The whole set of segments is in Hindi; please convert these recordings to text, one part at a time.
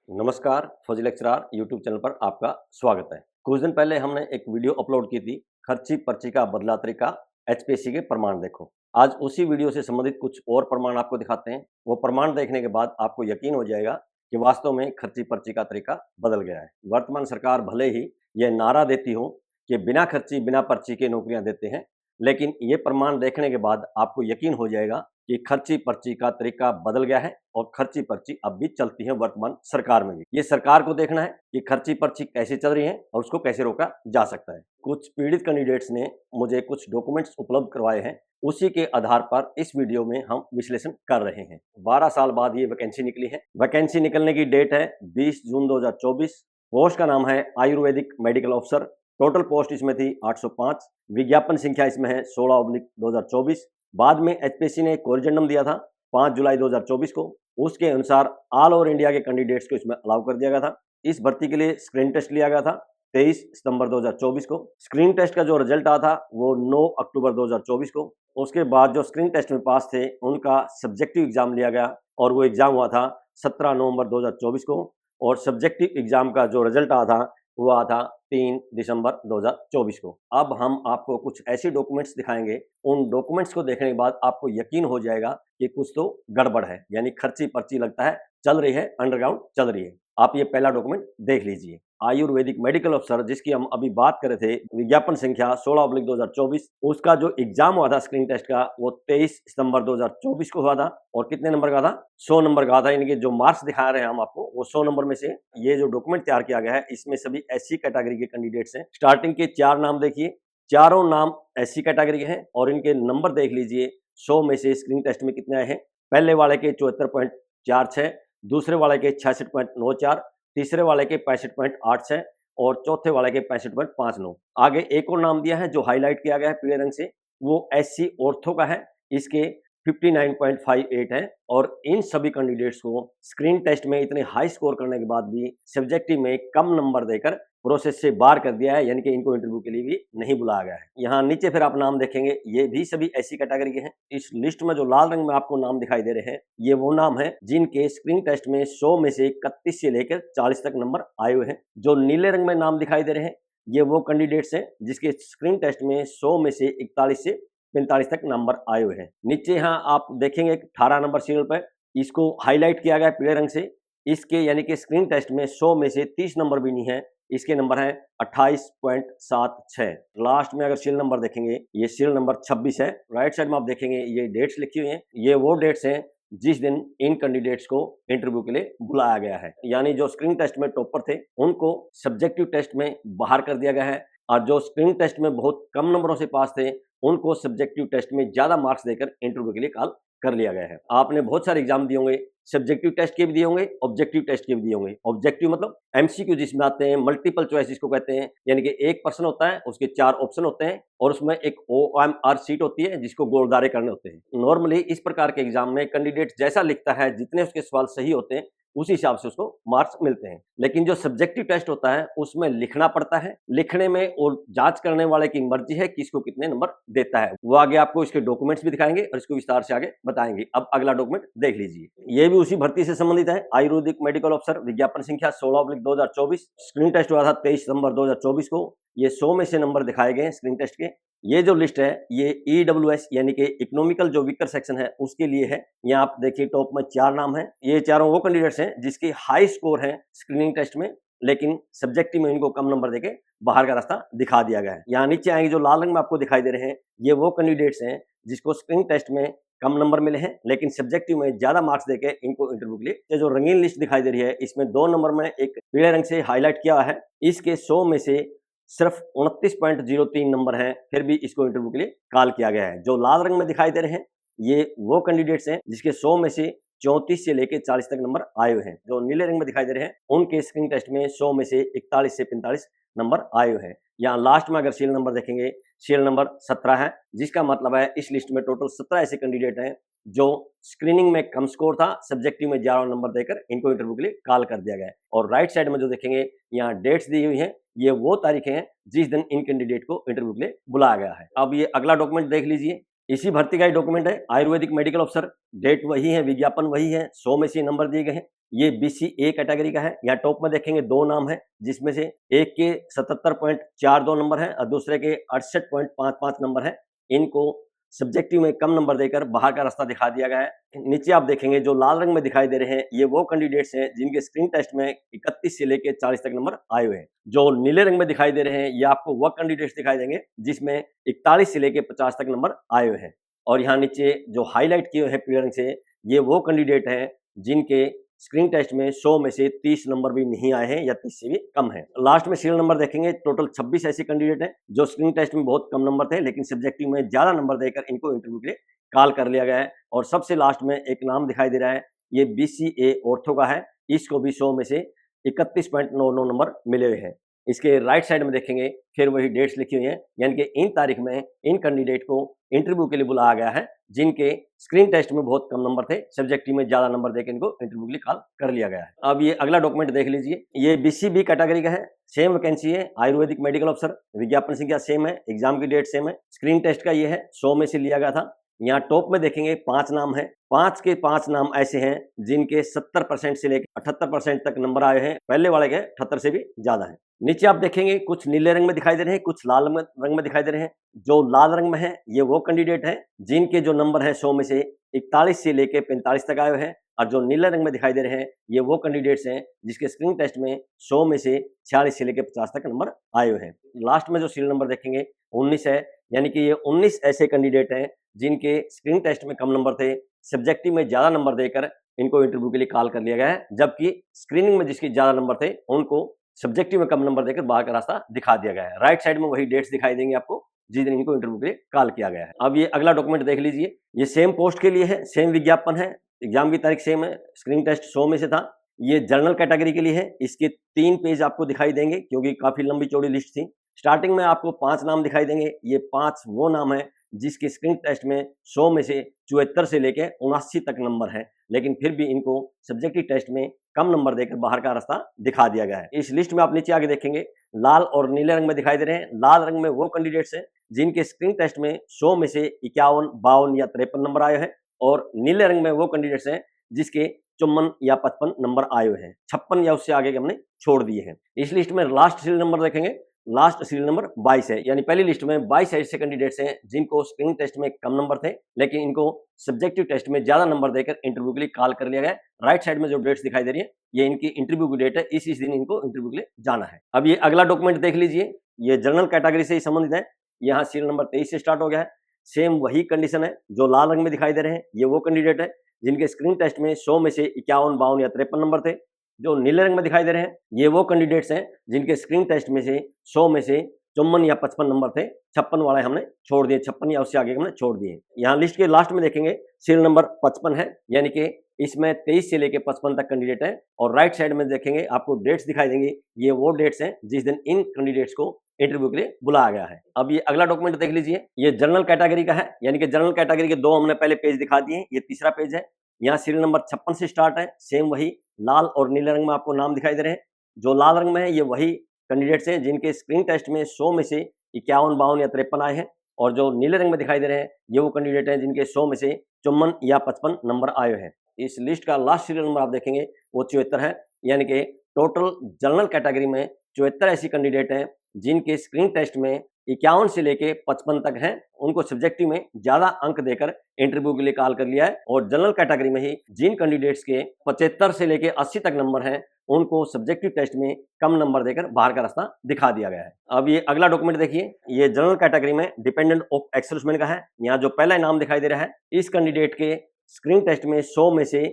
नमस्कार, फौजी लेक्चरार यूट्यूब चैनल पर आपका स्वागत है। कुछ दिन पहले हमने एक वीडियो अपलोड की थी, खर्ची पर्ची का बदला तरीका, एचपीएससी के प्रमाण देखो। आज उसी वीडियो से संबंधित कुछ और प्रमाण आपको दिखाते हैं। वो प्रमाण देखने के बाद आपको यकीन हो जाएगा कि वास्तव में खर्ची पर्ची का तरीका बदल गया है। वर्तमान सरकार भले ही यह नारा देती हो कि बिना खर्ची बिना पर्ची के नौकरियां देते हैं, लेकिन ये प्रमाण देखने के बाद आपको यकीन हो जाएगा कि खर्ची पर्ची का तरीका बदल गया है और खर्ची पर्ची अब भी चलती है वर्तमान सरकार में भी। ये सरकार को देखना है कि खर्ची पर्ची कैसे चल रही है और उसको कैसे रोका जा सकता है। कुछ पीड़ित कैंडिडेट्स ने मुझे कुछ डॉक्यूमेंट्स उपलब्ध करवाए हैं, उसी के आधार पर इस वीडियो में हम विश्लेषण कर रहे हैं। 12 साल बाद ये वैकेंसी निकली है। वैकेंसी निकलने की डेट है 20 जून 2024। पोस्ट का नाम है Ayurvedic medical officer. Total post इसमें थी 805। विज्ञापन संख्या इसमें है 16/2024। बाद में एचपीएससी ने एक कोरिजेंडम दिया था 5 जुलाई 2024 को। उसके अनुसार ऑल ओवर इंडिया के कैंडिडेट्स को इसमें अलाउ कर दिया गया था। इस भर्ती के लिए स्क्रीन टेस्ट लिया गया था 23 सितंबर 2024 को। स्क्रीन टेस्ट का जो रिजल्ट आया था वो 9 अक्टूबर 2024 को। उसके बाद जो स्क्रीन टेस्ट में पास थे उनका सब्जेक्टिव एग्जाम लिया गया और वो एग्जाम हुआ था 17 नवंबर 2024 को। और सब्जेक्टिव एग्जाम का जो रिजल्ट आया था वो आया था 3 दिसंबर 2024 को। अब हम आपको कुछ ऐसे डॉक्यूमेंट्स दिखाएंगे, उन डॉक्यूमेंट्स को देखने के बाद आपको यकीन हो जाएगा कि कुछ तो गड़बड़ है, यानी खर्ची पर्ची लगता है चल रही है, अंडरग्राउंड चल रही है। आप ये पहला डॉक्यूमेंट देख लीजिए। आयुर्वेदिक मेडिकल अफसर जिसकी हम अभी बात कर रहे थे, विज्ञापन संख्या 16/2024, उसका जो एग्जाम हुआ था स्क्रीन टेस्ट का वो 23 सितंबर 2024 को हुआ था। और कितने नंबर का था? 100 नंबर का था। यानी कि जो मार्क्स दिखा रहे हैं हम आपको वो 100 नंबर में से ये जो डॉक्यूमेंट तैयार किया गया है इसमें सभी एससी कैटेगरी के कैंडिडेट्स हैं। स्टार्टिंग के 4 नाम देखिए, चारों नाम एससी कैटेगरी के हैं और इनके नंबर देख लीजिए 100 में से स्क्रीन टेस्ट में कितने आए हैं। पहले वाले के 74.46, दूसरे वाले के 66.94, तीसरे वाले के 65.86 और चौथे वाले के 65.59। आगे एक और नाम दिया है जो हाईलाइट किया गया है पीले रंग से, वो एससी ऑर्थो का है। इसके 59.58 है। और इन सभी कैंडिडेट्स को स्क्रीन टेस्ट में इतने हाई स्कोर करने के बाद भी सब्जेक्टिव में कम नंबर देकर प्रोसेस से बाहर कर दिया है, यानी कि इनको इंटरव्यू के लिए भी नहीं बुलाया गया है। यहाँ नीचे फिर आप नाम देखेंगे, ये भी सभी ऐसी कैटेगरी के हैं। इस लिस्ट में जो लाल रंग में आपको नाम दिखाई दे रहे हैं ये वो नाम है जिनके स्क्रीन टेस्ट में 100 में से 31 से लेकर 40 तक नंबर आए हुए हैं। जो नीले रंग में नाम दिखाई दे रहे हैं ये वो कैंडिडेट्स हैं जिसके स्क्रीन टेस्ट में 100 में से 41 से 45 तक नंबर आए हुए हैं। नीचे यहाँ आप देखेंगे 18 नंबर सीरियल पर, इसको हाईलाइट किया गया है पीले रंग से। इसके यानी कि स्क्रीन टेस्ट में 100 में से 30 नंबर भी नहीं है। इसके नंबर हैं 28.76। लास्ट में अगर सीरियल नंबर देखेंगे ये सीरियल नंबर 26 है। राइट साइड में आप देखेंगे ये डेट्स लिखी हुई हैं, ये वो डेट्स हैं जिस दिन इन कैंडिडेट्स को इंटरव्यू के लिए बुलाया गया है। यानी जो स्क्रीन टेस्ट में टॉपर थे उनको सब्जेक्टिव टेस्ट में बाहर कर दिया गया है और जो स्क्रीन टेस्ट में बहुत कम नंबरों से पास थे उनको सब्जेक्टिव टेस्ट में ज्यादा मार्क्स देकर इंटरव्यू के लिए कॉल कर लिया गया है। आपने बहुत सारे एग्जाम दिए होंगे, सब्जेक्टिव टेस्ट के भी दिए होंगे, ऑब्जेक्टिव टेस्ट के भी दिए होंगे। ऑब्जेक्टिव मतलब एमसीक्यू जिसमें आते हैं, मल्टीपल चॉइस जिसको कहते हैं, यानी कि एक प्रश्न होता है उसके 4 ऑप्शन होते हैं और उसमें एक ओएमआर सीट होती है जिसको गोलदारे करने होते हैं। नॉर्मली इस प्रकार के एग्जाम में कैंडिडेट जैसा लिखता है, जितने उसके सवाल सही होते हैं उसी हिसाब से उसको मार्क्स मिलते हैं। लेकिन जो सब्जेक्टिव टेस्ट होता है उसमें लिखना पड़ता है, लिखने में और जांच करने वाले की मर्जी है कि इसको कितने नंबर देता है। वो आगे आपको इसके डॉक्यूमेंट्स भी दिखाएंगे और इसको विस्तार से आगे बताएंगे। अब अगला डॉक्यूमेंट देख लीजिए, ये भी उसी भर्ती से संबंधित है। आयुर्वेदिक मेडिकल ऑफिसर, विज्ञापन संख्या 16/2024। स्क्रीन टेस्ट हुआ था 23 सितंबर 2024 को। ये 100 में से नंबर दिखाए गए स्क्रीन टेस्ट के। ये जो लिस्ट है ये ईडब्ल्यूएस यानी कि इकोनॉमिकल जो वीकर सेक्शन है उसके लिए है। यहाँ आप देखिए टॉप में 4 नाम है। ये चारों वो कैंडिडेट्स हैं जिसके हाई स्कोर है स्क्रीनिंग टेस्ट में, लेकिन सब्जेक्टिव में इनको कम नंबर देके बाहर का रास्ता दिखा दिया गया है। यहाँ नीचे आएंगे जो लाल रंग में आपको दिखाई दे रहे हैं ये वो कैंडिडेट्स हैं जिसको स्क्रीनिंग टेस्ट में कम नंबर मिले हैं लेकिन सब्जेक्टिव में ज्यादा मार्क्स देके इनको इंटरव्यू के लिए। ये जो रंगीन लिस्ट दिखाई दे रही है इसमें 2 नंबर में एक पीले रंग से हाईलाइट किया है। इसके 100 में से सिर्फ 29.03 नंबर हैं, फिर भी इसको इंटरव्यू के लिए कॉल किया गया है। जो लाल रंग में दिखाई दे रहे हैं ये वो कैंडिडेट्स हैं जिसके 100 में से 34 से लेकर 40 तक नंबर आए हुए हैं। जो नीले रंग में दिखाई दे रहे हैं उनके स्क्रीन टेस्ट में 100 में से 41 से 45 नंबर आए हुए हैं। यहाँ लास्ट में अगर सीरियल नंबर देखेंगे सीरियल नंबर 17 है, जिसका मतलब है इस लिस्ट में टोटल 17 ऐसे कैंडिडेट हैं जो स्क्रीनिंग में कम स्कोर था, सब्जेक्टिव में 11 नंबर देकर इनको इंटरव्यू के लिए कॉल कर दिया गया है। और राइट साइड में जो देखेंगे यहाँ डेट्स दी हुई हैं, ये वो तारीखें हैं जिस दिन इन कैंडिडेट को इंटरव्यू के लिए बुलाया गया है। अब ये अगला डॉक्यूमेंट देख लीजिए, इसी भर्ती का ही डॉक्यूमेंट है, आयुर्वेदिक मेडिकल अफसर, डेट वही है, विज्ञापन वही है, 100 में से नंबर दिए गए हैं। ये BCA कैटेगरी का है। यहाँ टॉप में देखेंगे 2 नाम है, जिसमें से एक के 77.42 नंबर है और दूसरे के 68.55 नंबर है। इनको सब्जेक्टिव में कम नंबर देकर बाहर का रास्ता दिखा दिया गया है। नीचे आप देखेंगे जो लाल रंग में दिखाई दे रहे हैं, ये वो कैंडिडेट्स हैं जिनके स्क्रीन टेस्ट में 31 से लेकर 40 तक नंबर आए हुए हैं। जो नीले रंग में दिखाई दे रहे हैं, ये आपको वह कैंडिडेट्स दिखाई देंगे जिसमें 41 से लेकर 50 तक नंबर आए हुए हैं। और यहाँ नीचे जो हाईलाइट किए हुए हैं पीले रंग से, ये वो कैंडिडेट हैं जिनके स्क्रीन टेस्ट में 100 में से 30 नंबर भी नहीं आए हैं या 30 से भी कम है। लास्ट में सीरियल नंबर देखेंगे, टोटल 26 ऐसे कैंडिडेट हैं जो स्क्रीन टेस्ट में बहुत कम नंबर थे, लेकिन सब्जेक्टिव में ज्यादा नंबर देकर इनको इंटरव्यू के लिए कॉल कर लिया गया है। और सबसे लास्ट में एक नाम दिखाई दे रहा है, ये BCA ऑर्थो का है। इसको भी 100 में से 31.99 नंबर मिले हुए हैं। इसके राइट साइड में देखेंगे फिर वही डेट्स लिखी हुई हैं, यानी कि इन तारीख में इन कैंडिडेट को इंटरव्यू के लिए बुलाया गया है जिनके स्क्रीन टेस्ट में बहुत कम नंबर थे, सब्जेक्टिव में ज्यादा नंबर देकर इनको इंटरव्यू के लिए कॉल कर लिया गया है। अब ये अगला डॉक्यूमेंट देख लीजिए, ये BCB कैटेगरी का है, सेम वैकेंसी है, आयुर्वेदिक मेडिकल अफसर, विज्ञापन संख्या सेम है, एग्जाम की डेट सेम है, स्क्रीन टेस्ट का ये है, 100 में से लिया गया था। यहाँ टॉप में देखेंगे 5 नाम है, 5 के 5 नाम ऐसे हैं जिनके 70% से लेकर 78% तक नंबर आए हैं, पहले वाले के 78 से भी ज्यादा है। नीचे आप देखेंगे कुछ नीले रंग में दिखाई दे रहे हैं, कुछ लाल रंग में दिखाई दे रहे हैं। जो लाल रंग में है ये वो कैंडिडेट है जिनके जो नंबर है 100 में से 41 से लेकर 45 तक आए हुए हैं, और जो नीले रंग में दिखाई दे रहे हैं ये वो कैंडिडेट्स हैं जिसके स्क्रीन टेस्ट में 100 में से 46 से लेकर 50 तक नंबर आए हुए हैं। लास्ट में जो सीरियल नंबर देखेंगे 19 है, यानी कि ये 19 ऐसे कैंडिडेट हैं जिनके स्क्रीन टेस्ट में कम नंबर थे, सब्जेक्टिव में ज्यादा नंबर देकर इनको इंटरव्यू के लिए कॉल कर लिया गया है, जबकि स्क्रीनिंग में जिसके ज्यादा नंबर थे उनको सब्जेक्टिव में कम नंबर देकर बाहर का रास्ता दिखा दिया गया है। राइट साइड में वही डेट्स दिखाई देंगे आपको जिस दिन इनको इंटरव्यू के लिए कॉल किया गया है। अब ये अगला डॉक्यूमेंट देख लीजिए, ये सेम पोस्ट के लिए है, सेम विज्ञापन है, एग्जाम की तारीख सेम है, स्क्रीन टेस्ट 100 में से था। ये जनरल कैटेगरी के लिए है, इसके 3 पेज आपको दिखाई देंगे क्योंकि काफी लंबी चौड़ी लिस्ट थी। स्टार्टिंग में आपको 5 नाम दिखाई देंगे, ये 5 वो नाम है जिसके स्क्रीन टेस्ट में 100 में से 74 से लेकर 79 तक नंबर है, लेकिन फिर भी इनको सब्जेक्टिव टेस्ट में कम नंबर देकर बाहर का रास्ता दिखा दिया गया है। इस लिस्ट में आप नीचे आगे देखेंगे लाल और नीले रंग में दिखाई दे रहे हैं। लाल रंग में वो कैंडिडेट्स हैं जिनके स्क्रीन टेस्ट में 100 में से 51, 52 या 53 नंबर आए हैं, और नीले रंग में वो कैंडिडेट्स हैं जिसके 54 या 55 नंबर आए हुए हैं। 56 या उससे आगे के हमने छोड़ दिए हैं। इस लिस्ट में लास्ट सीरियल नंबर देखेंगे, लास्ट सीरियल नंबर 22 है, यानी पहली लिस्ट में 22 ऐसे कैंडिडेट्स हैं जिनको स्क्रीन टेस्ट में कम नंबर थे, लेकिन इनको सब्जेक्टिव टेस्ट में ज्यादा नंबर देकर इंटरव्यू के लिए कॉल कर लिया गया। राइट साइड में जो डेट्स दिखाई दे रही है ये इनकी इंटरव्यू की डेट है, इस दिन इनको इंटरव्यू के लिए जाना है। अब ये अगला डॉक्यूमेंट देख लीजिए, ये जनरल कैटेगरी से ही संबंधित है। यहाँ सीरियल नंबर 23 से स्टार्ट हो गया है, सेम वही कंडीशन है। जो लाल रंग में दिखाई दे रहे हैं ये वो कैंडिडेट है जिनके स्क्रीन टेस्ट में 100 में से 51, 52 या 53 नंबर थे। जो नीले रंग में दिखाई दे रहे हैं ये वो कैंडिडेट्स हैं जिनके स्क्रीन टेस्ट में से 100 में से 54 या 55 नंबर थे। 56 वाले हमने छोड़ दिए, 56 या उससे आगे हमने छोड़ दिए। यहाँ लिस्ट के लास्ट में देखेंगे सीरियल नंबर 55 है, यानी कि इसमें 23 से लेके 55 तक कैंडिडेट है। और राइट साइड में देखेंगे आपको डेट्स दिखाई देंगे, ये वो डेट्स हैं जिस दिन इन कैंडिडेट्स को इंटरव्यू के लिए बुलाया गया है। अब ये अगला डॉक्यूमेंट देख लीजिए, ये जनरल कैटेगरी का है, यानी कि जनरल कैटेगरी के 2 हमने पहले पेज दिखा दिए, ये तीसरा पेज है। यहाँ सीरियल नंबर 56 से स्टार्ट है, सेम वही लाल और नीले रंग में आपको नाम दिखाई दे रहे हैं। जो लाल रंग में है ये वही कैंडिडेट्स हैं जिनके स्क्रीन टेस्ट में 100 में से 51, 52 या 53 आए हैं, और जो नीले रंग में दिखाई दे रहे हैं ये वो कैंडिडेट हैं जिनके 100 में से 54 या 55 नंबर आए हैं। इस लिस्ट का लास्ट सीरियल नंबर आप देखेंगे वो 74 है, यानी कि टोटल जनरल कैटेगरी में 74 ऐसी कैंडिडेट हैं जिनके स्क्रीन टेस्ट में 51 से लेके 55 तक हैं, उनको सब्जेक्टिव में ज्यादा अंक देकर इंटरव्यू के लिए कॉल कर लिया है। और जनरल कैटेगरी में ही जिन कैंडिडेट्स के 75 से लेके 80 तक नंबर हैं उनको सब्जेक्टिव टेस्ट में कम नंबर देकर बाहर का रास्ता दिखा दिया गया है। अब ये अगला डॉक्यूमेंट देखिए, ये जनरल कैटेगरी में डिपेंडेंट ऑफ एक्सर्विसमैन का है। यहाँ जो पहला नाम दिखाई दे रहा है इस कैंडिडेट के स्क्रीन टेस्ट में 100 में से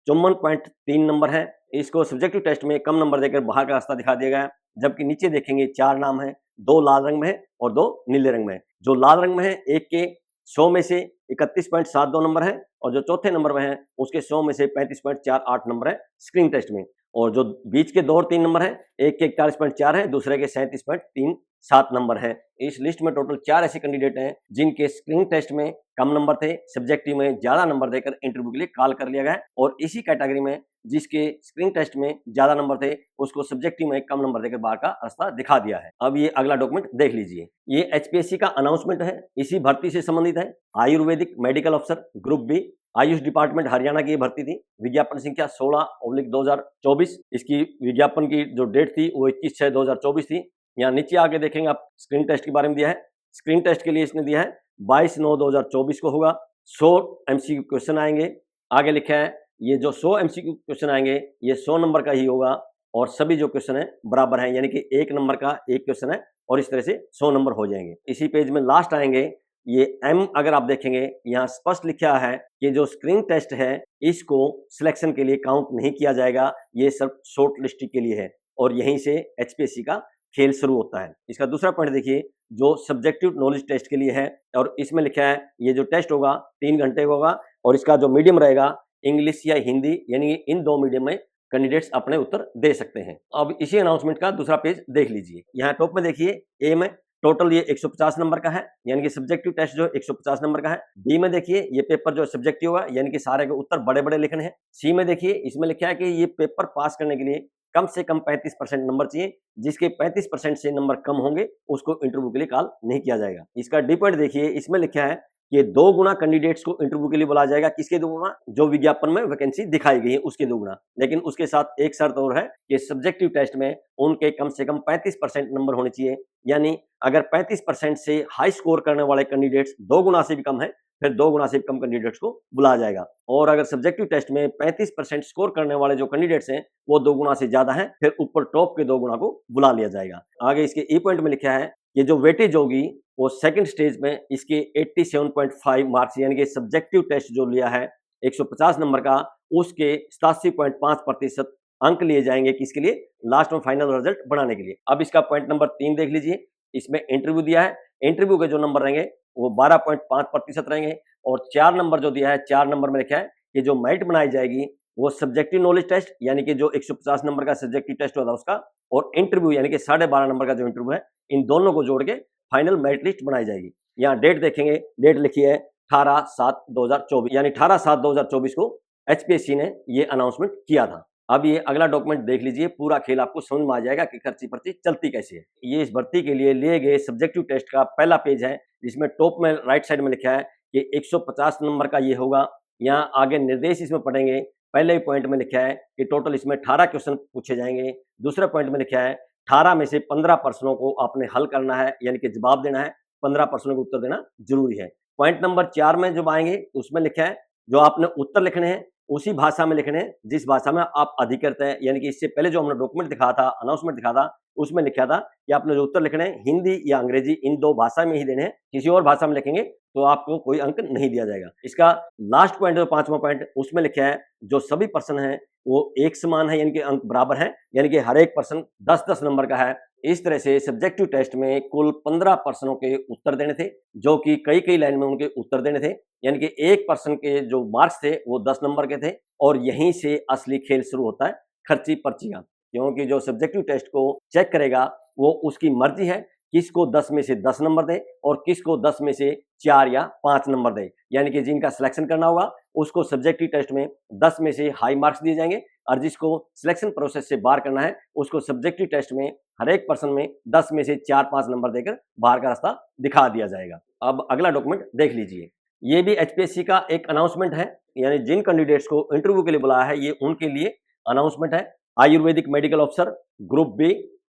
54.3 नंबर है, इसको सब्जेक्टिव टेस्ट में कम नंबर देकर बाहर का रास्ता दिखा दिया गया है। जबकि नीचे देखेंगे 4 नाम है, 2 लाल रंग में है और 2 नीले रंग में है। जो लाल रंग में है एक के 100 में से 31.72 नंबर है, और जो चौथे नंबर में है उसके 100 में से 35.48 नंबर है स्क्रीन टेस्ट में। और जो बीच के 2 और 3 नंबर है, एक के 41.4 है, दूसरे के 37.3 7 नंबर हैं। इस लिस्ट में टोटल 4 ऐसे कैंडिडेट हैं जिनके स्क्रीनिंग टेस्ट में कम नंबर थे, सब्जेक्टिव में ज्यादा नंबर देकर इंटरव्यू के लिए कॉल कर लिया गया और इसी कैटेगरी में जिसके स्क्रीनिंग टेस्ट में ज्यादा नंबर थे उसको सब्जेक्टिव में कम नंबर देकर बाहर का रास्ता दिखा दिया है। अब ये अगला डॉक्यूमेंट देख लीजिए। ये एचपीएससी का अनाउंसमेंट है, इसी भर्ती से संबंधित है। आयुर्वेदिक मेडिकल अफसर group B, AYUSH department Haryana की भर्ती थी। विज्ञापन संख्या 16/2024। इसकी विज्ञापन की जो डेट थी वो 21/6/2024 थी। यहाँ नीचे आके देखेंगे आप स्क्रीन टेस्ट के बारे में दिया है। स्क्रीन टेस्ट के लिए इसने दिया है 22/9/2024 को होगा। 100 एमसीक्यू क्वेश्चन आएंगे। आगे लिखा है ये जो 100 एमसीक्यू क्वेश्चन आएंगे ये 100 नंबर का ही होगा और सभी जो क्वेश्चन है बराबर हैं, यानी कि 1 नंबर का एक क्वेश्चन है और इस तरह से 100 नंबर हो जाएंगे। इसी पेज में लास्ट आएंगे ये एम, अगर आप देखेंगे यहाँ स्पष्ट लिखा है कि जो स्क्रीन टेस्ट है इसको सिलेक्शन के लिए काउंट नहीं किया जाएगा, ये सब शॉर्ट लिस्टिंग के लिए है और यहीं से एचपीएससी का खेल शुरू होता है। इसका दूसरा पॉइंट देखिए जो सब्जेक्टिव नॉलेज टेस्ट के लिए है और इसमें लिखा है ये जो टेस्ट होगा 3 घंटे होगा और इसका जो मीडियम रहेगा इंग्लिश या हिंदी, यानी इन 2 मीडियम में कैंडिडेट्स अपने उत्तर दे सकते हैं। अब इसी अनाउंसमेंट का दूसरा पेज देख लीजिए। यहाँ टॉप में देखिए ए में टोटल ये 150 नंबर का है, यानी कि सब्जेक्टिव टेस्ट जो 150 नंबर का है। बी में देखिए ये पेपर जो सब्जेक्टिव होगा यानी कि सारे के उत्तर बड़े बड़े लिखने हैं। सी में देखिए इसमें लिखा है कि ये पेपर पास करने के लिए कम से कम 35% नंबर चाहिए, जिसके 35% से नंबर कम होंगे उसको इंटरव्यू के लिए कॉल नहीं किया जाएगा। इसका डी पॉइंट देखिए, इसमें लिखा है कि 2 गुना कैंडिडेट्स को इंटरव्यू के लिए बुलाया जाएगा। किसके 2 गुना? जो विज्ञापन में वैकेंसी दिखाई गई है उसके 2 गुना। लेकिन उसके साथ एक शर्त और है कि सब्जेक्टिव टेस्ट में उनके कम से कम 35% नंबर होने चाहिए, यानी अगर 35% से हाई स्कोर करने वाले कैंडिडेट्स 2 गुना से भी कम है फिर 2 गुना से कम कैंडिडेट्स को बुलाया जाएगा। और अगर सब्जेक्टिव टेस्ट में 35% स्कोर करने वाले जो कैंडिडेट्स हैं वो 2 गुना से ज्यादा हैं, फिर ऊपर टॉप के 2 गुना को बुला लिया जाएगा। आगे इसके ई पॉइंट में लिखा है ये जो वेटेज होगी वो सेकंड स्टेज में इसके 87.5 मार्क्स, यानी कि सब्जेक्टिव टेस्ट जो लिया है 150 नंबर का उसके 87.5% अंक लिए जाएंगे। किसके लिए? लास्ट में फाइनल रिजल्ट बनाने के लिए। अब इसका पॉइंट नंबर 3 देख लीजिए। इसमें इंटरव्यू दिया है, इंटरव्यू के जो नंबर रहेंगे वो 12.5% रहेंगे और 4 नंबर जो दिया है 4 नंबर में लिखा है कि जो मेरिट बनाई जाएगी वो सब्जेक्टिव नॉलेज टेस्ट यानी कि जो 150 नंबर का सब्जेक्टिव टेस्ट होता है उसका, और इंटरव्यू यानी कि 12.5 नंबर का जो इंटरव्यू है, इन दोनों को जोड़ के फाइनल मेरिट लिस्ट बनाई जाएगी। यहाँ डेट देखेंगे, डेट लिखी है 18/7/2024, यानी 18/7/2024 को एचपीएससी ने ये अनाउंसमेंट किया था। अब ये अगला डॉक्यूमेंट देख लीजिए, पूरा खेल आपको समझ में आ जाएगा कि खर्ची पर्ची चलती कैसे है। ये इस भर्ती के लिए लिए गए सब्जेक्टिव टेस्ट का पहला पेज है, जिसमें टॉप में राइट साइड में लिखा है कि 150 नंबर का ये होगा। यहाँ आगे निर्देश इसमें पढ़ेंगे। पहले ही पॉइंट में लिखा है कि टोटल इसमें 18 क्वेश्चन पूछे जाएंगे। दूसरे पॉइंट में लिखा है 18 में से 15 प्रश्नों को आपने हल करना है, यानी कि जवाब देना है। 15 प्रश्नों को उत्तर देना जरूरी है। पॉइंट नंबर 4 में जब आएंगे उसमें लिखा है जो आपने उत्तर लिखने हैं उसी भाषा में लिखने हैं जिस भाषा में आप अधिकृत हैं, यानी कि इससे पहले जो हमने डॉक्यूमेंट दिखा था, अनाउंसमेंट दिखा था, उसमें लिखा था कि आपने जो उत्तर लिखने हैं हिंदी या अंग्रेजी इन 2 भाषा में ही देने हैं। किसी और भाषा में लिखेंगे तो आपको कोई अंक नहीं दिया जाएगा। इसका लास्ट पॉइंट जो 5वां पॉइंट, उसमें लिखा है जो सभी प्रश्न हैं वो एक समान है, यानी कि अंक बराबर है, यानी कि हर एक प्रश्न 10-10 नंबर का है। इस तरह से सब्जेक्टिव टेस्ट में कुल 15 प्रश्नों के उत्तर देने थे, जो कि कई लाइन में उनके उत्तर देने थे, यानी कि एक प्रश्न के जो मार्क्स थे वो 10 नंबर के थे। और यहीं से असली खेल शुरू होता है खर्ची पर्ची का, क्योंकि जो सब्जेक्टिव टेस्ट को चेक करेगा वो उसकी मर्जी है किसको 10 में से 10 नंबर दे और किसको 10 में से 4 या 5 नंबर दे, यानी कि जिनका सिलेक्शन करना होगा उसको सब्जेक्टिव टेस्ट में 10 में से हाई मार्क्स दिए जाएंगे और जिसको सिलेक्शन प्रोसेस से बाहर करना है उसको सब्जेक्टिव टेस्ट में हर एक पर्सन में 10 में से 4-5 नंबर देकर बाहर का रास्ता दिखा दिया जाएगा। अब अगला डॉक्यूमेंट देख लीजिए। ये भी एचपीएससी का एक अनाउंसमेंट है, यानी जिन कैंडिडेट्स को इंटरव्यू के लिए बुलाया है ये उनके लिए अनाउंसमेंट है। आयुर्वेदिक मेडिकल अफसर group B,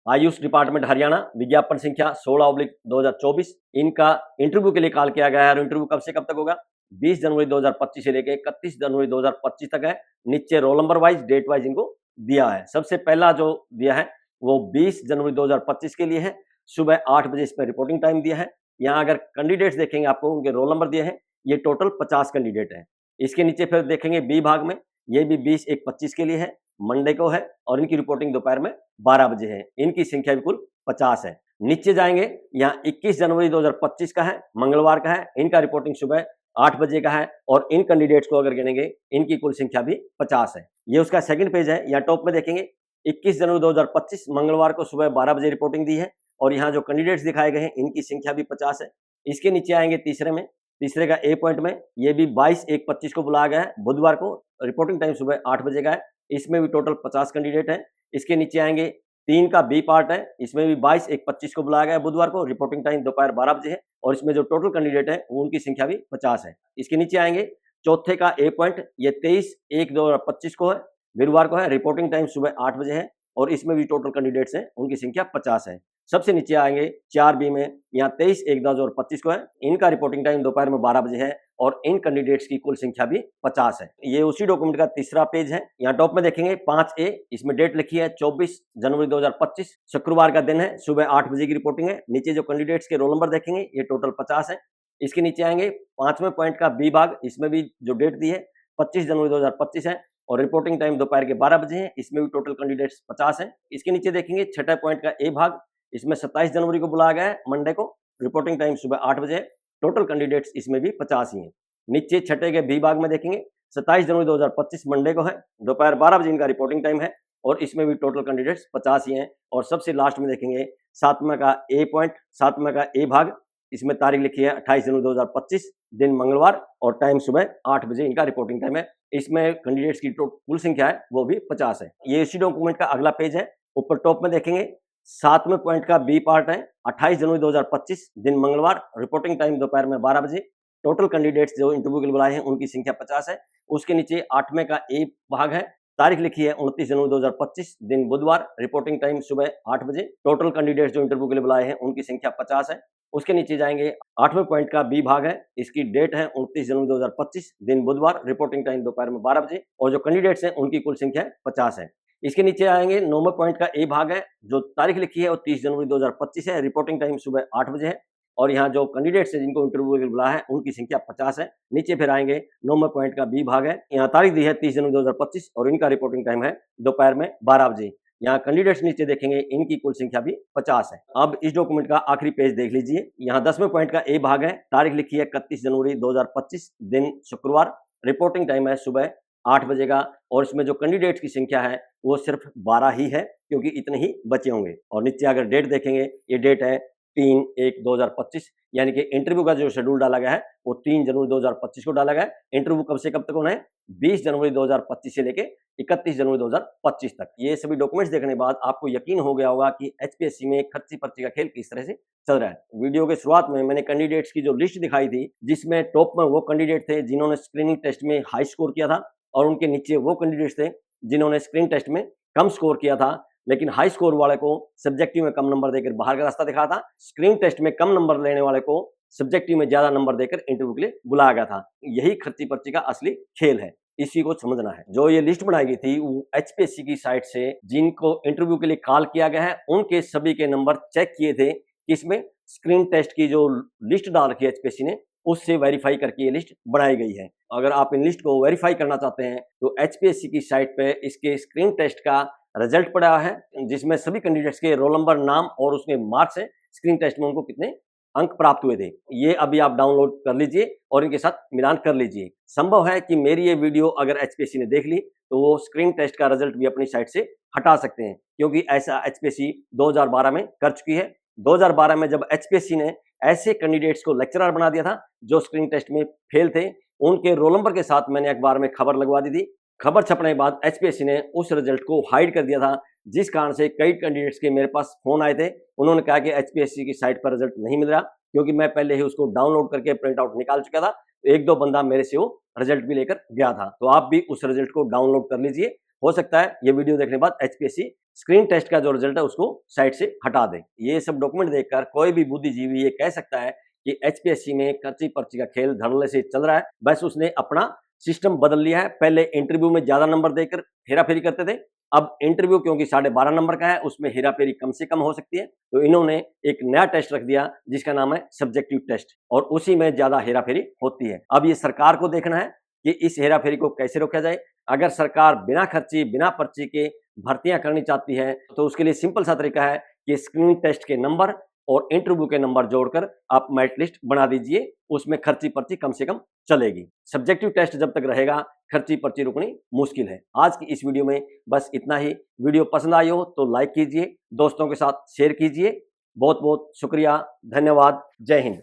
AYUSH department Haryana, विज्ञापन संख्या 16/2024। इनका इंटरव्यू के लिए कॉल किया गया है और इंटरव्यू कब से कब तक होगा? 20 जनवरी 2025 से लेकर 31 जनवरी 2025 तक है। नीचे roll number wise, date wise इनको दिया है। सबसे पहला जो दिया है वो 20 जनवरी 2025 के लिए है। सुबह 8 बजे इस पर रिपोर्टिंग टाइम दिया है। यहाँ अगर कैंडिडेट्स देखेंगे आपको उनके रोल नंबर दिए हैं, ये टोटल 50 कैंडिडेट हैं। इसके नीचे फिर देखेंगे बी भाग में, ये भी 20/1/25 के लिए है, मंडे को है और इनकी रिपोर्टिंग दोपहर में 12 बजे है। इनकी संख्या भी कुल 50 है। नीचे जाएंगे, यहाँ 21 जनवरी 2025 का है, मंगलवार का है, इनका रिपोर्टिंग सुबह 8 बजे का है और इन कैंडिडेट्स को अगर गिनेंगे इनकी कुल संख्या भी 50 है। ये उसका सेकंड पेज है। यहाँ टॉप में देखेंगे 21 जनवरी 2025 मंगलवार को सुबह 12 बजे रिपोर्टिंग दी है। और यहाँ जो कैंडिडेट्स दिखाए गए हैं इनकी संख्या भी 50 है। इसके नीचे आएंगे तीसरे में, तीसरे का ए पॉइंट में, ये भी 22/1/25 को बुलाया गया है, बुधवार को, रिपोर्टिंग टाइम सुबह 8 बजे का है। इसमें भी टोटल 50 कैंडिडेट है। इसके नीचे आएंगे 3 का बी पार्ट है, इसमें भी 22/1/25 को बुलाया गया है बुधवार को, रिपोर्टिंग टाइम दोपहर 12 बजे है और इसमें जो टोटल कैंडिडेट है उनकी संख्या भी 50 है। इसके नीचे आएंगे चौथे का ए पॉइंट, ये 23/1/2025 को है, गुरुवार को है, रिपोर्टिंग टाइम सुबह 8 बजे है और इसमें भी टोटल कैंडिडेट्स हैं उनकी संख्या 50 है। सबसे नीचे आएंगे 4 बी में, यहाँ 23/1/2025 को है, इनका रिपोर्टिंग टाइम दोपहर में 12 बजे है और इन कैंडिडेट्स की कुल संख्या भी 50 है। ये उसी डॉक्यूमेंट का तीसरा पेज है। यहाँ टॉप में देखेंगे 5A, इसमें डेट लिखी है 24 जनवरी 2025, शुक्रवार का दिन है, सुबह 8 बजे की रिपोर्टिंग है। नीचे जो कैंडिडेट्स के रोल नंबर देखेंगे ये टोटल 50 है। इसके नीचे आएंगे 5वें पॉइंट का बी भाग, इसमें भी जो डेट दी है 25 जनवरी 2025 है और रिपोर्टिंग टाइम दोपहर के 12 बजे है, इसमें भी टोटल कैंडिडेट्स 50 है। इसके नीचे देखेंगे छठे पॉइंट का ए भाग, इसमें 27 जनवरी को बुलाया गया है, मंडे को, रिपोर्टिंग टाइम सुबह 8 बजे है, टोटल कैंडिडेट्स इसमें भी 50 ही हैं। नीचे छठे के बी भाग में देखेंगे 27 जनवरी 2025 मंडे को है, दोपहर 12 बजे इनका रिपोर्टिंग टाइम है और इसमें भी टोटल कैंडिडेट्स 50 ही हैं। और सबसे लास्ट में देखेंगे 7वें का ए पॉइंट, 7वें का ए भाग, इसमें तारीख लिखी है 28 जनवरी 2025, दिन मंगलवार और टाइम सुबह 8 बजे इनका रिपोर्टिंग टाइम है। इसमें कैंडिडेट्स की कुल संख्या है वो भी 50 है। ये इसी डॉक्यूमेंट का अगला पेज है। ऊपर टॉप में देखेंगे 7वें पॉइंट का बी पार्ट है, 28 जनवरी 2025, दिन मंगलवार, रिपोर्टिंग टाइम दोपहर में 12 बजे, टोटल कैंडिडेट्स जो इंटरव्यू के लिए बुलाए हैं उनकी संख्या 50 है। उसके नीचे 8वें का ए भाग है, तारीख लिखी है 29 जनवरी 2025, दिन बुधवार, रिपोर्टिंग टाइम सुबह 8 बजे, टोटल कैंडिडेट्स जो इंटरव्यू के लिए बुलाए हैं उनकी संख्या 50 है। उसके नीचे जाएंगे 8वें पॉइंट का बी भाग है, इसकी डेट है 29 जनवरी 2025, दिन बुधवार, रिपोर्टिंग टाइम दोपहर में 12 बजे और जो कैंडिडेट्स हैं उनकी कुल संख्या 50 है। इसके नीचे आएंगे 9वें पॉइंट का ए भाग है, जो तारीख लिखी है वो 30 जनवरी 2025 है, रिपोर्टिंग टाइम सुबह 8 बजे है और यहाँ जो कैंडिडेट्स हैं जिनको इंटरव्यू के लिए बुलाया है उनकी संख्या 50 है। नीचे फिर आएंगे 9वें पॉइंट का बी भाग है, यहाँ तारीख दी है 30 जनवरी 2025 और इनका रिपोर्टिंग टाइम है दोपहर में 12 बजे। यहाँ कैंडिडेट्स नीचे देखेंगे इनकी कुल संख्या भी 50 है। अब इस डॉक्यूमेंट का आखिरी पेज देख लीजिए। यहाँ 10वें पॉइंट का ए भाग है, तारीख लिखी है 31 जनवरी 2025, दिन शुक्रवार, रिपोर्टिंग टाइम है सुबह 8 बजे का और इसमें जो कैंडिडेट्स की संख्या है वो सिर्फ 12 ही है क्योंकि इतने ही बचे होंगे। और नीचे अगर डेट देखेंगे ये डेट है 3/1/2025, यानी कि इंटरव्यू का जो शेड्यूल डाला गया है वो 3 जनवरी 2025 को डाला गया है। इंटरव्यू कब से कब तक होना है? 20 जनवरी 2025 से लेके 31 जनवरी 2025 तक। ये सभी डॉक्यूमेंट्स देखने के बाद आपको यकीन हो गया होगा कि एचपीएससी में खर्ची पर्ची का खेल किस तरह से चल रहा है। वीडियो के शुरुआत में मैंने कैंडिडेट्स की जो लिस्ट दिखाई थी जिसमें टॉप में वो कैंडिडेट थे जिन्होंने स्क्रीनिंग टेस्ट में हाई स्कोर किया था और उनके नीचे वो कैंडिडेट्स थे जिन्होंने स्क्रीनिंग टेस्ट में कम स्कोर किया था, लेकिन हाई स्कोर वाले को सब्जेक्टिव में कम नंबर देकर बाहर का रास्ता दिखाया था। स्क्रीन टेस्ट में कम नंबर लेने वाले को सब्जेक्टिव में ज्यादा नंबर देकर इंटरव्यू के लिए बुलाया गया था। यही खर्ची पर्ची का असली खेल है, इसी को समझना है। जो ये लिस्ट बनाई गई थी वो एचपीएससी की साइट से जिनको इंटरव्यू के लिए कॉल किया गया है उनके सभी के नंबर चेक किए थे। इसमें स्क्रीन टेस्ट की जो लिस्ट डाल रखी है एचपीएससी ने उससे वेरीफाई करके ये लिस्ट बनाई गई है। अगर आप इन लिस्ट को वेरीफाई करना चाहते हैं तो एचपीएससी की साइट पे इसके स्क्रीन टेस्ट का रिजल्ट पड़ा है जिसमें सभी कैंडिडेट्स के रोल नंबर, नाम और उसमें मार्क्स है, स्क्रीन टेस्ट में उनको कितने अंक प्राप्त हुए थे। ये अभी आप डाउनलोड कर लीजिए और इनके साथ मिलान कर लीजिए। संभव है कि मेरी ये वीडियो अगर एचपीएससी ने देख ली तो वो स्क्रीन टेस्ट का रिजल्ट भी अपनी साइट से हटा सकते हैं, क्योंकि ऐसा एचपीएससी 2012 में कर चुकी है। 2012 में जब एचपीएससी ने ऐसे कैंडिडेट्स को लेक्चरर बना दिया था जो स्क्रीन टेस्ट में फेल थे, उनके रोल नंबर के साथ मैंने अखबार में खबर लगवा दी थी। खबर छपने के बाद एचपीएससी ने उस रिजल्ट को हाइड कर दिया था, जिस कारण से कई कैंडिडेट्स के मेरे पास फोन आए थे। उन्होंने कहा कि एचपीएससी की साइट पर रिजल्ट नहीं मिल रहा, क्योंकि मैं पहले ही उसको डाउनलोड करके प्रिंट आउट निकाल चुका था। एक दो बंदा मेरे से वो रिजल्ट भी लेकर गया था। तो आप भी उस रिजल्ट को डाउनलोड कर लीजिए। हो सकता है ये वीडियो देखने के बाद एचपीएससी स्क्रीन टेस्ट का जो रिजल्ट है उसको साइट से हटा दे। ये सब डॉक्यूमेंट देखकर कोई भी बुद्धिजीवी ये कह सकता है कि एचपीएससी में खर्ची पर्ची का खेल धड़ल्ले से चल रहा है। बस उसने अपना सिस्टम बदल लिया है। पहले इंटरव्यू में ज्यादा नंबर देकर हेराफेरी करते थे, अब इंटरव्यू क्योंकि 12.5 नंबर का है उसमें हेराफेरी कम से कम हो सकती है, तो इन्होंने एक नया टेस्ट रख दिया जिसका नाम है सब्जेक्टिव टेस्ट, और उसी में ज्यादा हेराफेरी होती है। अब ये सरकार को देखना है कि इस हेराफेरी को कैसे रोका जाए। अगर सरकार बिना खर्ची बिना पर्ची के भर्तियां करनी चाहती है तो उसके लिए सिंपल सा तरीका है कि स्क्रीन टेस्ट के नंबर और इंटरव्यू के नंबर जोड़कर आप मेरिट लिस्ट बना दीजिए, उसमें खर्ची पर्ची कम से कम चलेगी। सब्जेक्टिव टेस्ट जब तक रहेगा खर्ची पर्ची रुकनी मुश्किल है। आज की इस वीडियो में बस इतना ही। वीडियो पसंद आई हो तो लाइक कीजिए, दोस्तों के साथ शेयर कीजिए। बहुत बहुत शुक्रिया, धन्यवाद, जय हिंद।